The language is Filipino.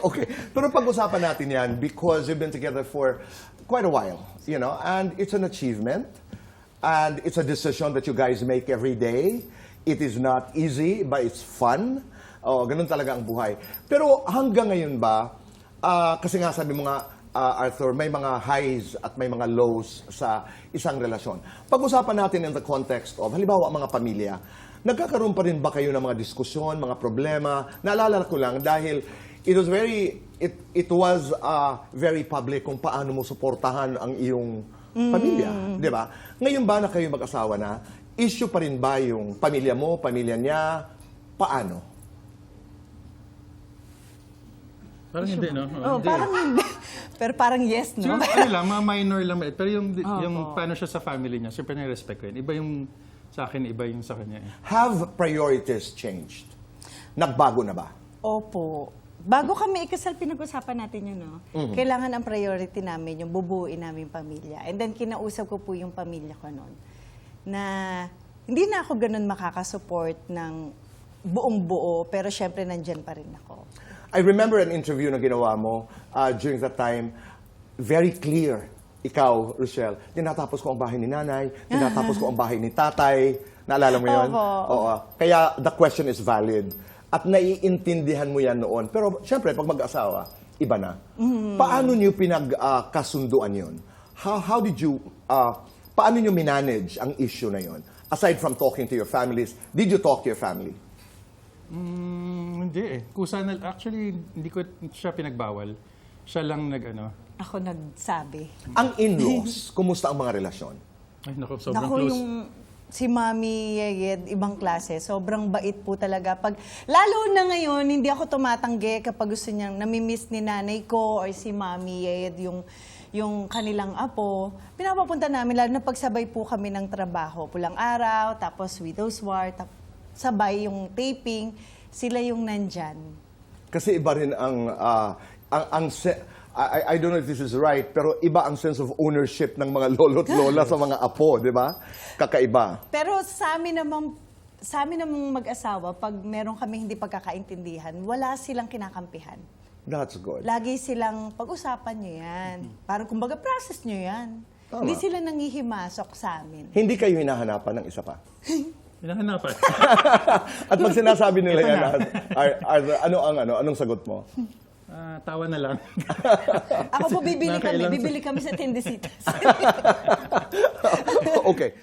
Okay. Pero pag-usapan natin yan because you've been together for quite a while, you know, and it's an achievement and it's a decision that you guys make every day. It is not easy, but it's fun. Oh, ganun talaga ang buhay. Pero hanggang ngayon ba, kasi nga sabi mo nga, Arthur, may mga highs at may mga lows sa isang relasyon. Pag-usapan natin in the context of, halimbawa, mga pamilya, nagkakaroon pa rin ba kayo ng mga diskusyon, mga problema? Naalala ko lang dahil it was very public kung paano mo suportahan ang iyong pamilya, di ba? Ngayon ba na kayo mag-asawa na, issue pa rin ba yung pamilya mo, pamilya niya, paano? Parang hindi, no? Oh, parang hindi. Pero parang yes, no? Siguro, ano lang, mga minor lang. Pero yung paano siya sa family niya, siyempre na-respect ko yun. Iba yung sa akin, iba yung sa kanya. Have priorities changed? Nagbago na ba? Opo. Bago kami ikasal, pinag-usapan natin yun, no? Kailangan ang priority namin, yung bubuuin namin pamilya. And then, kinausap ko po yung pamilya ko noon. Na hindi na ako ganun makakasupport ng buong-buo, pero syempre nandyan pa rin ako. I remember an interview na ginawa mo during that time, very clear. Ikaw, Rochelle, tinatapos ko ang bahay ni nanay, tinatapos ko ang bahay ni tatay. Naalala mo yun? Oo. Kaya the question is valid. At naiintindihan mo yan noon. Pero syempre, pag mag-asawa, iba na. Paano niyo pinagkasunduan yun? How did you, paano niyo minanage ang issue na yun? Aside from talking to your families, did you talk to your family? Hindi eh. Actually, hindi ko siya pinagbawal. Siya lang Ako nagsabi. Ang in-laws, kumusta ang mga relasyon? Ay, naku, sobrang Naku, close. yung si Mami Yeyed, ibang klase. Sobrang bait po talaga. Lalo na ngayon, hindi ako tumatanggi kapag gusto niyang namimiss ni nanay ko or si Mami Yeyed yung kanilang apo. Pinapapunta namin, lalo na pagsabay po kami ng trabaho. Pulang araw, tapos Widow's War, sabay yung taping, sila yung nandyan. Kasi iba rin I don't know if this is right, pero iba ang sense of ownership ng mga lolo't lola sa mga apo, di ba? Kakaiba. Pero sa amin namang mag-asawa, pag meron kami hindi pagkakaintindihan, wala silang kinakampihan. That's good. Lagi silang pag-usapan nyo yan. Parang kumbaga process nyo yan. Tama. Hindi sila nangihimasok sa amin. Hindi kayo hinahanapan ng isa pa. Hinahanapan. At pag sinasabi nila yan, anong sagot mo? Tawa na lang. Ako po bibili kami sa Tindisitas. Okay.